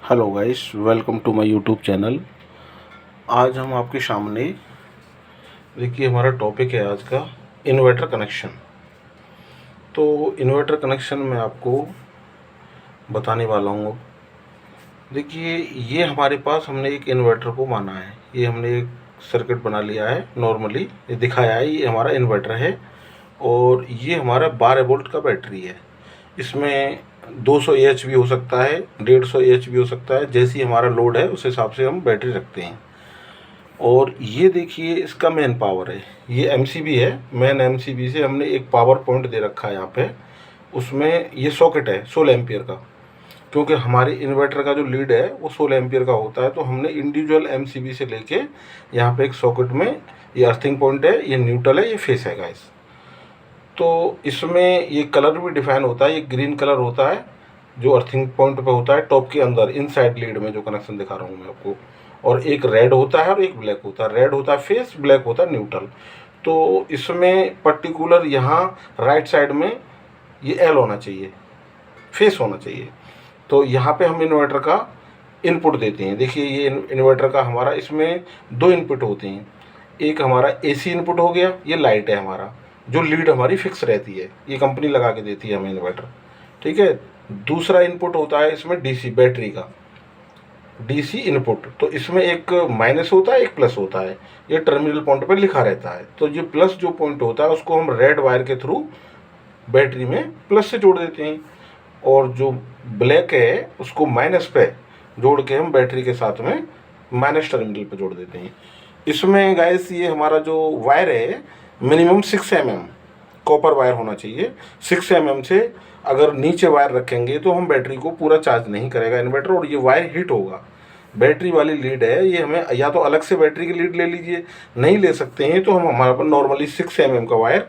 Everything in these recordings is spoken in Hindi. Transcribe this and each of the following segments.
Hello guys, welcome to my YouTube channel. आज हम आपके सामने देखिए हमारा टॉपिक है आज का इन्वर्टर कनेक्शन। तो इन्वर्टर कनेक्शन में आपको बताने वाला हूँ। देखिए ये हमारे पास हमने एक इन्वर्टर को माना है, ये हमने एक सर्किट बना लिया है। नॉर्मली ये दिखाया है, ये हमारा इन्वर्टर है और ये हमारा 12 वोल्ट का बैटरी है। इसमें 200 एच भी हो सकता है, 150 एच भी हो सकता है, जैसी हमारा लोड है उस हिसाब से हम बैटरी रखते हैं। और ये देखिए इसका मेन पावर है, ये एमसीबी है। मेन एमसीबी से हमने एक पावर पॉइंट दे रखा है यहाँ पे, उसमें ये सॉकेट है 16 एम्पियर का। क्योंकि हमारे इन्वर्टर का जो लीड है वो 16 एम्पियर का होता है, तो हमने इंडिविजुअल एमसीबी से लेके यहाँ पे एक सॉकेट में ये अर्थिंग पॉइंट है, ये न्यूट्रल है, ये फेस है गाइस। तो इसमें ये कलर भी डिफाइन होता है, ये ग्रीन कलर होता है जो अर्थिंग पॉइंट पे होता है टॉप के अंदर इनसाइड लीड में जो कनेक्शन दिखा रहा हूँ मैं आपको। और एक रेड होता है और एक ब्लैक होता है। रेड होता है फेस, ब्लैक होता है न्यूट्रल। तो इसमें पर्टिकुलर यहाँ राइट साइड में ये एल होना चाहिए, फेस होना चाहिए। तो यहाँ पे हम इन्वर्टर का इनपुट देते हैं। देखिए ये इन्वर्टर का हमारा इसमें दो इनपुट होते हैं। एक हमारा एसी इनपुट हो गया, ये लाइट है हमारा, जो लीड हमारी फिक्स रहती है, ये कंपनी लगा के देती है हमें इन्वर्टर, ठीक है। दूसरा इनपुट होता है इसमें डीसी, बैटरी का डीसी इनपुट। तो इसमें एक माइनस होता है, एक प्लस होता है, ये टर्मिनल पॉइंट पर लिखा रहता है। तो ये प्लस जो पॉइंट होता है उसको हम रेड वायर के थ्रू बैटरी में प्लस से जोड़ देते हैं, और जो ब्लैक है उसको माइनस पे जोड़ के हम बैटरी के साथ में माइनस टर्मिनल पे जोड़ देते हैं। इसमें गाइस ये हमारा जो वायर है मिनिमम 6 mm कॉपर वायर होना चाहिए। 6 mm से अगर नीचे वायर रखेंगे तो हम बैटरी को पूरा चार्ज नहीं करेगा इन्वर्टर, और ये वायर हीट होगा। बैटरी वाली लीड है ये, हमें या तो अलग से बैटरी की लीड ले लीजिए, नहीं ले सकते हैं तो हम हमारे पास नॉर्मली 6 mm का वायर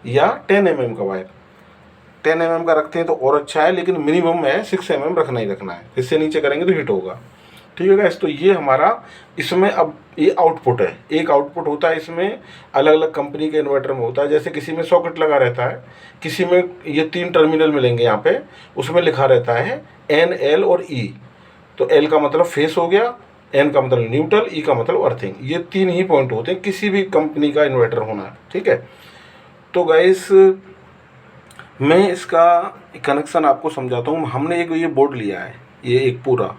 या 10 mm का वायर, 10 mm का रखते हैं तो और अच्छा है, लेकिन मिनिमम है 6 mm रखना ही रखना है, इससे नीचे करेंगे तो हीट होगा, ठीक है गाइस। तो ये हमारा इसमें अब ये आउटपुट है। एक आउटपुट होता है इसमें, अलग अलग कंपनी के इन्वर्टर में होता है। जैसे किसी में सॉकेट लगा रहता है, किसी में ये 3 टर्मिनल मिलेंगे यहाँ पे, उसमें लिखा रहता है एन, एल और ई। तो एल का मतलब फेस हो गया, एन का मतलब न्यूट्रल, ई का मतलब अर्थिंग। ये 3 ही पॉइंट होते हैं किसी भी कंपनी का इन्वर्टर होना, ठीक है। तो गाइस मैं इसका कनेक्शन आपको समझाता हूँ। हमने एक ये बोर्ड लिया है, ये एक पूरा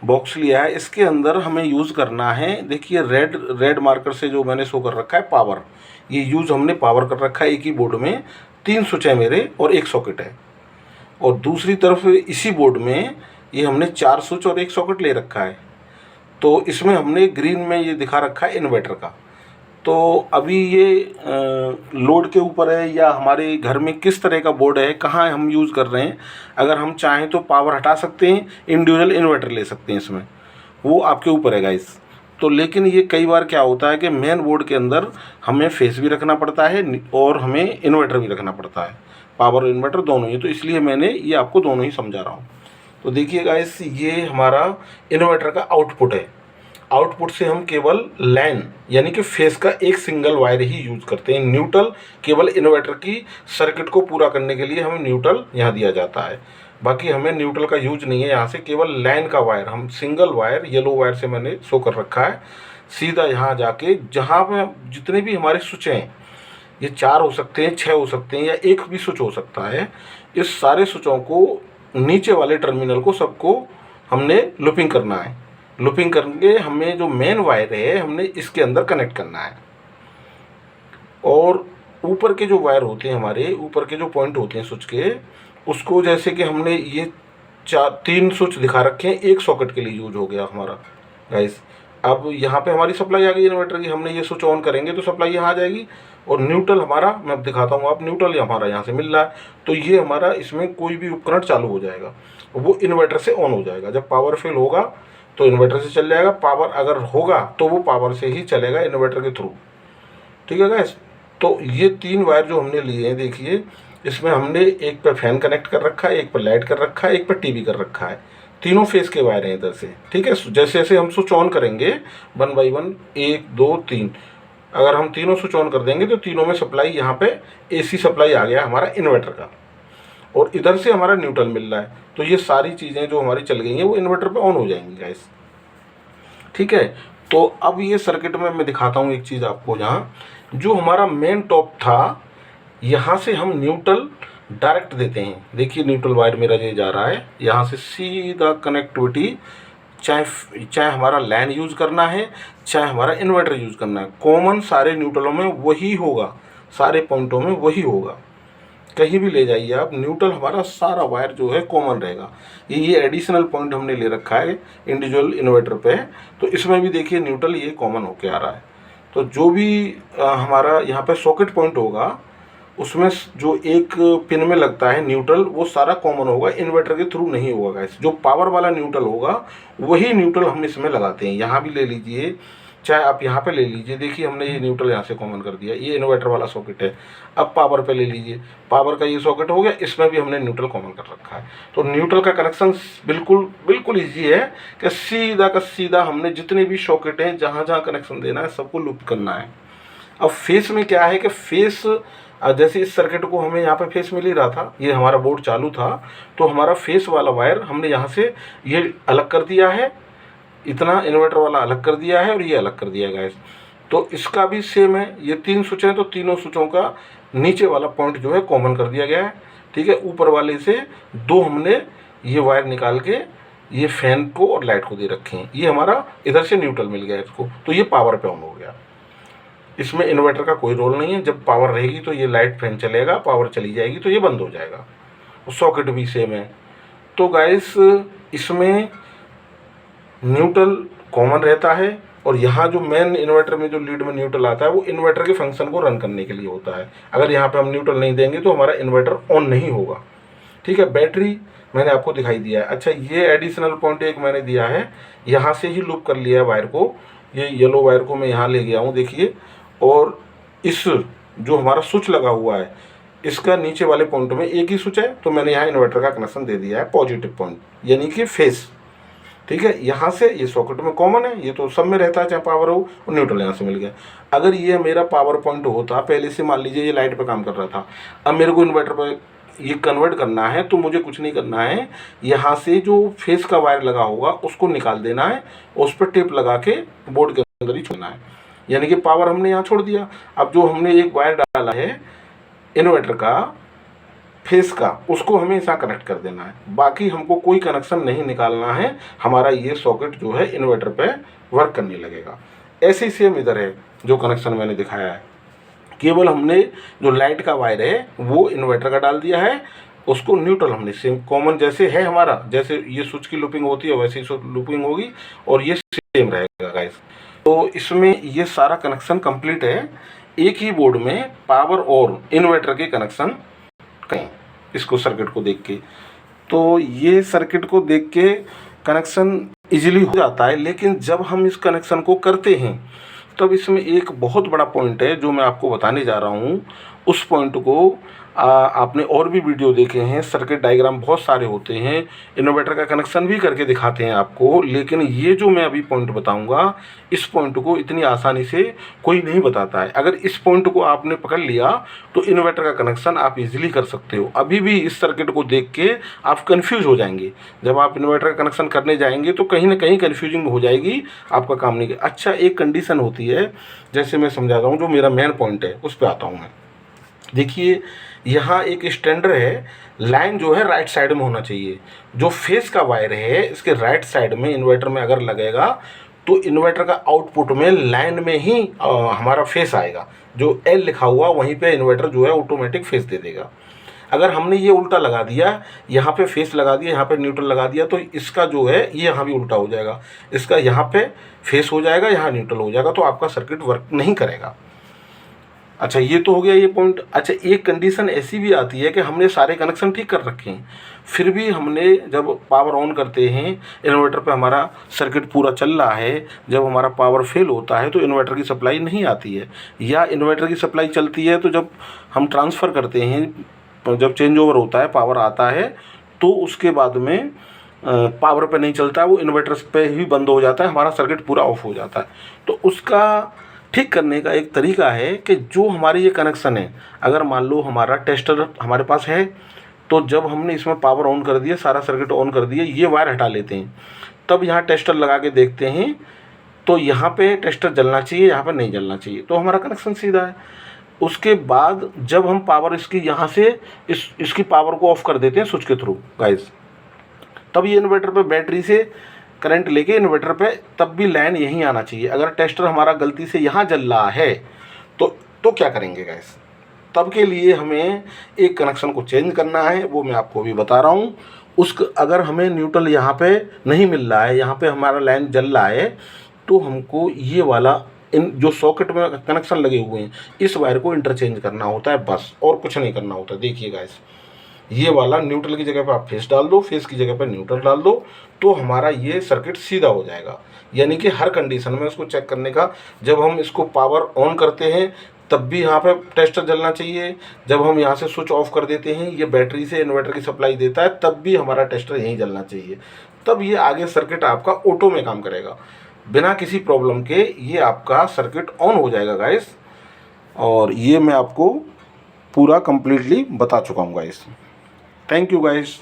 बॉक्स लिया है, इसके अंदर हमें यूज़ करना है। देखिए रेड मार्कर से जो मैंने शो कर रखा है पावर, ये यूज़ हमने पावर कर रखा है। एक ही बोर्ड में 3 स्विच है मेरे और एक सॉकेट है, और दूसरी तरफ इसी बोर्ड में ये हमने 4 स्विच और एक सॉकेट ले रखा है। तो इसमें हमने ग्रीन में ये दिखा रखा है इन्वर्टर का। तो अभी ये लोड के ऊपर है या हमारे घर में किस तरह का बोर्ड है, कहाँ हम यूज़ कर रहे हैं। अगर हम चाहें तो पावर हटा सकते हैं, इंडिविजुअल इन्वर्टर ले सकते हैं इसमें, वो आपके ऊपर है गाइस। तो लेकिन ये कई बार क्या होता है कि मेन बोर्ड के अंदर हमें फेस भी रखना पड़ता है और हमें इन्वर्टर भी रखना पड़ता है, पावर और इन्वर्टर दोनों ही। तो इसलिए मैंने ये आपको दोनों ही समझा रहा हूँ। तो देखिए गाइस ये हमारा इन्वर्टर का आउटपुट है। आउटपुट से हम केवल लाइन यानी कि फेस का एक सिंगल वायर ही यूज करते हैं। न्यूट्रल केवल इन्वर्टर की सर्किट को पूरा करने के लिए हमें न्यूट्रल यहाँ दिया जाता है, बाकी हमें न्यूट्रल का यूज नहीं है। यहाँ से केवल लाइन का वायर, हम सिंगल वायर येलो वायर से मैंने शो कर रखा है, सीधा यहाँ जाके जहाँ पे जितने भी हमारे स्विच हैं, ये 4 हो सकते हैं, 6 हो सकते हैं, या एक भी स्विच हो सकता है। इस सारे स्विचों को नीचे वाले टर्मिनल को सबको हमने लूपिंग करना है। लूपिंग करके हमें जो मेन वायर है हमने इसके अंदर कनेक्ट करना है। और ऊपर के जो वायर होते हैं, हमारे ऊपर के जो पॉइंट होते हैं स्विच के, उसको जैसे कि हमने ये 3 स्विच दिखा रखे हैं, एक सॉकेट के लिए यूज हो गया हमारा गाइस। अब यहाँ पे हमारी सप्लाई आ गई इन्वर्टर की, हमने ये स्विच ऑन करेंगे तो सप्लाई यहाँ आ जाएगी। और न्यूट्रल हमारा, मैं अब दिखाता हूँ आप, न्यूट्रल हमारा यहाँ से मिल रहा है। तो ये हमारा इसमें कोई भी उपकरण चालू हो जाएगा, वो इन्वर्टर से ऑन हो जाएगा। जब पावर फेल होगा तो इन्वर्टर से चल जाएगा, पावर अगर होगा तो वो पावर से ही चलेगा इन्वर्टर के थ्रू, ठीक है गाइस। तो ये 3 वायर जो हमने लिए हैं, देखिए इसमें हमने एक पर फैन कनेक्ट कर रखा है, एक पर लाइट कर रखा है, एक पर टीवी कर रखा है। तीनों फेस के वायर हैं इधर से, ठीक है। जैसे जैसे हम स्विच ऑन करेंगे 1 बाई 1, 1 2 3, अगर हम तीनों स्विच ऑन कर देंगे तो तीनों में सप्लाई, यहाँ पे एसी सप्लाई आ गया हमारा इन्वर्टर का। और इधर से हमारा न्यूट्रल मिल रहा है, तो ये सारी चीज़ें जो हमारी चल गई हैं वो इन्वर्टर पे ऑन हो जाएंगी गाइस। ठीक है, तो अब ये सर्किट में मैं दिखाता हूँ एक चीज़ आपको, जहाँ जो हमारा मेन टॉप था यहाँ से हम न्यूट्रल डायरेक्ट देते हैं। देखिए न्यूट्रल वायर मेरा ये जा रहा है, यहाँ से सीधा कनेक्टिविटी, चाहे हमारा लैन यूज़ करना है चाहे हमारा इन्वर्टर यूज़ करना है, कॉमन सारे न्यूट्रलों में वही होगा, सारे पॉइंटों में वही होगा। कहीं भी ले जाइए आप, न्यूट्रल हमारा सारा वायर जो है कॉमन रहेगा। ये एडिशनल पॉइंट हमने ले रखा है इंडिविजुअल इन्वर्टर पे, तो इसमें भी देखिए न्यूट्रल ये कॉमन होके आ रहा है। तो जो भी हमारा यहाँ पे सॉकेट पॉइंट होगा उसमें जो एक पिन में लगता है न्यूट्रल, वो सारा कॉमन होगा, इन्वर्टर के थ्रू नहीं होगा गाइस। जो पावर वाला न्यूट्रल होगा वही न्यूट्रल हम इसमें लगाते हैं। यहाँ भी ले लीजिए, चाहे आप यहाँ पे ले लीजिए, देखिए हमने ये न्यूट्रल यहाँ से कॉमन कर दिया, ये इन्वर्टर वाला सॉकेट है। अब पावर पे ले लीजिए, पावर का ये सॉकेट हो गया, इसमें भी हमने न्यूट्रल कॉमन कर रखा है। तो न्यूट्रल का कनेक्शन बिल्कुल बिल्कुल ईजी है कि सीधा का सीधा हमने जितने भी सॉकेट हैं जहाँ जहाँ कनेक्शन देना है सबको लूप करना है। अब फेस में क्या है कि फेस, जैसे इस सर्किट को हमें यहाँ पे फेस मिल ही रहा था, ये हमारा बोर्ड चालू था, तो हमारा फेस वाला वायर हमने यहाँ से ये अलग कर दिया है, इतना इन्वर्टर वाला अलग कर दिया है और ये अलग कर दिया गाइस। तो इसका भी सेम है, ये 3 स्विच हैं तो तीनों स्विचों का नीचे वाला पॉइंट जो है कॉमन कर दिया गया है। ठीक है, ऊपर वाले से 2 हमने ये वायर निकाल के ये फैन को और लाइट को दे रखे हैं। ये हमारा इधर से न्यूट्रल मिल गया इसको, तो ये पावर पे ऑन हो गया। इसमें इन्वर्टर का कोई रोल नहीं है, जब पावर रहेगी तो ये लाइट फैन चलेगा, पावर चली जाएगी तो ये बंद हो जाएगा। सॉकेट भी सेम है। तो गाइस इसमें न्यूट्रल कॉमन रहता है, और यहाँ जो मेन इन्वर्टर में जो लीड में न्यूट्रल आता है वो इन्वर्टर के फंक्शन को रन करने के लिए होता है। अगर यहाँ पे हम न्यूट्रल नहीं देंगे तो हमारा इन्वर्टर ऑन नहीं होगा। ठीक है, बैटरी मैंने आपको दिखाई दिया है। अच्छा, ये एडिशनल पॉइंट एक मैंने दिया है, यहाँ से ही लूप कर लिया है वायर को, ये येलो वायर को मैं यहाँ ले गया हूँ देखिए, और इस जो हमारा स्विच लगा हुआ है इसका नीचे वाले पॉइंट में एक ही स्विच है, तो मैंने यहाँ इन्वर्टर का कनेक्शन दे दिया है पॉजिटिव पॉइंट, यानी कि फेस। ठीक है, यहाँ से ये सॉकेट में कॉमन है, ये तो सब में रहता है चाहे पावर हो, और न्यूट्रल यहाँ से मिल गया। अगर ये मेरा पावर पॉइंट होता, पहले से मान लीजिए ये लाइट पे काम कर रहा था, अब मेरे को इन्वर्टर पर ये कन्वर्ट करना है, तो मुझे कुछ नहीं करना है, यहाँ से जो फेस का वायर लगा होगा उसको निकाल देना है, उस पर टेप लगा के बोर्ड के अंदर ही छोड़ना है, यानी कि पावर हमने यहाँ छोड़ दिया। अब जो हमने एक वायर डाला है इन्वर्टर का फेस का, उसको हमें ऐसा कनेक्ट कर देना है, बाकी हमको कोई कनेक्शन नहीं निकालना है। हमारा ये सॉकेट जो है इन्वर्टर पे वर्क करने लगेगा। ऐसे ही सेम इधर है, जो कनेक्शन मैंने दिखाया है, केवल हमने जो लाइट का वायर है वो इन्वर्टर का डाल दिया है, उसको न्यूट्रल हमने सेम कॉमन जैसे है हमारा, जैसे ये स्विच की लूपिंग होती है वैसे ही लूपिंग होगी, और ये सेम रहेगा गाइस। तो इसमें ये सारा कनेक्शन कंप्लीट है। एक ही बोर्ड में पावर और इन्वर्टर के कनेक्शन कहीं, इसको सर्किट को देख के, तो ये सर्किट को देख के कनेक्शन इजीली हो जाता है। लेकिन जब हम इस कनेक्शन को करते हैं तब इसमें एक बहुत बड़ा पॉइंट है जो मैं आपको बताने जा रहा हूँ। उस पॉइंट को आपने और भी वीडियो देखे हैं, सर्किट डायग्राम बहुत सारे होते हैं, इन्वर्टर का कनेक्शन भी करके दिखाते हैं आपको, लेकिन ये जो मैं अभी पॉइंट बताऊंगा, इस पॉइंट को इतनी आसानी से कोई नहीं बताता है। अगर इस पॉइंट को आपने पकड़ लिया तो इन्वर्टर का कनेक्शन आप इजीली कर सकते हो। अभी भी इस सर्किट को देख के आप कन्फ्यूज हो जाएंगे, जब आप इन्वर्टर का कनेक्शन करने जाएंगे तो कहीं ना कहीं कन्फ्यूजिंग हो जाएगी, आपका काम नहीं। अच्छा, एक कंडीशन होती है, जैसे मैं समझाता हूँ, जो मेरा मेन पॉइंट है उस पर आता हूँ मैं। देखिए यहाँ एक स्टैंडर्ड है, लाइन जो है राइट साइड में होना चाहिए। जो फेस का वायर है इसके राइट साइड में इन्वर्टर में अगर लगेगा तो इन्वर्टर का आउटपुट में लाइन में ही हमारा फेस आएगा, जो एल लिखा हुआ वहीं पे इन्वर्टर जो है ऑटोमेटिक फेस दे देगा। अगर हमने ये उल्टा लगा दिया, यहाँ पे फेस लगा दिया, यहाँ पे न्यूट्रल लगा दिया, तो इसका जो है ये यहाँ भी उल्टा हो जाएगा, इसका यहाँ पे फेस हो जाएगा, यहाँ न्यूट्रल हो जाएगा, तो आपका सर्किट वर्क नहीं करेगा। अच्छा, ये तो हो गया ये पॉइंट। अच्छा, एक कंडीशन ऐसी भी आती है कि हमने सारे कनेक्शन ठीक कर रखे हैं, फिर भी हमने जब पावर ऑन करते हैं, इन्वर्टर पे हमारा सर्किट पूरा चल रहा है, जब हमारा पावर फेल होता है तो इन्वर्टर की सप्लाई नहीं आती है, या इन्वर्टर की सप्लाई चलती है तो जब हम ट्रांसफ़र करते हैं, जब चेंज ओवर होता है, पावर आता है, तो उसके बाद में पावर पे नहीं चलता है, वो इन्वर्टर पे ही बंद हो जाता है, हमारा सर्किट पूरा ऑफ हो जाता है। तो उसका ठीक करने का एक तरीका है कि जो हमारे ये कनेक्शन है, अगर मान लो हमारा टेस्टर हमारे पास है, तो जब हमने इसमें पावर ऑन कर दिया, सारा सर्किट ऑन कर दिया, ये वायर हटा लेते हैं, तब यहाँ टेस्टर लगा के देखते हैं तो यहाँ पे टेस्टर जलना चाहिए, यहाँ पे नहीं जलना चाहिए, तो हमारा कनेक्शन सीधा है। उसके बाद जब हम पावर इसकी यहाँ से इसकी पावर को ऑफ कर देते हैं स्विच के थ्रू गाइस, तब ये इन्वर्टर पे बैटरी से करंट लेके इन्वर्टर पे तब भी लाइन यहीं आना चाहिए। अगर टेस्टर हमारा गलती से यहाँ जल रहा है तो क्या करेंगे गाइस, तब के लिए हमें एक कनेक्शन को चेंज करना है, वो मैं आपको अभी बता रहा हूँ। अगर हमें न्यूट्रल यहाँ पे नहीं मिल रहा है, यहाँ पे हमारा लाइन जल रहा है, तो हमको ये वाला इन जो सॉकेट में कनेक्शन लगे हुए हैं इस वायर को इंटरचेंज करना होता है, बस और कुछ नहीं करना होता। देखिए गाइस, ये वाला न्यूट्रल की जगह पे आप फेस डाल दो, फेस की जगह पे न्यूट्रल डाल दो, तो हमारा ये सर्किट सीधा हो जाएगा। यानी कि हर कंडीशन में उसको चेक करने का, जब हम इसको पावर ऑन करते हैं तब भी यहाँ पे टेस्टर जलना चाहिए, जब हम यहाँ से स्विच ऑफ कर देते हैं, ये बैटरी से इन्वर्टर की सप्लाई देता है, तब भी हमारा टेस्टर यहीं जलना चाहिए। तब ये आगे सर्किट आपका ऑटो में काम करेगा, बिना किसी प्रॉब्लम के ये आपका सर्किट ऑन हो जाएगा गाइस। और ये मैं आपको पूरा कंप्लीटली बता चुका हूँ गाइस। Thank you guys.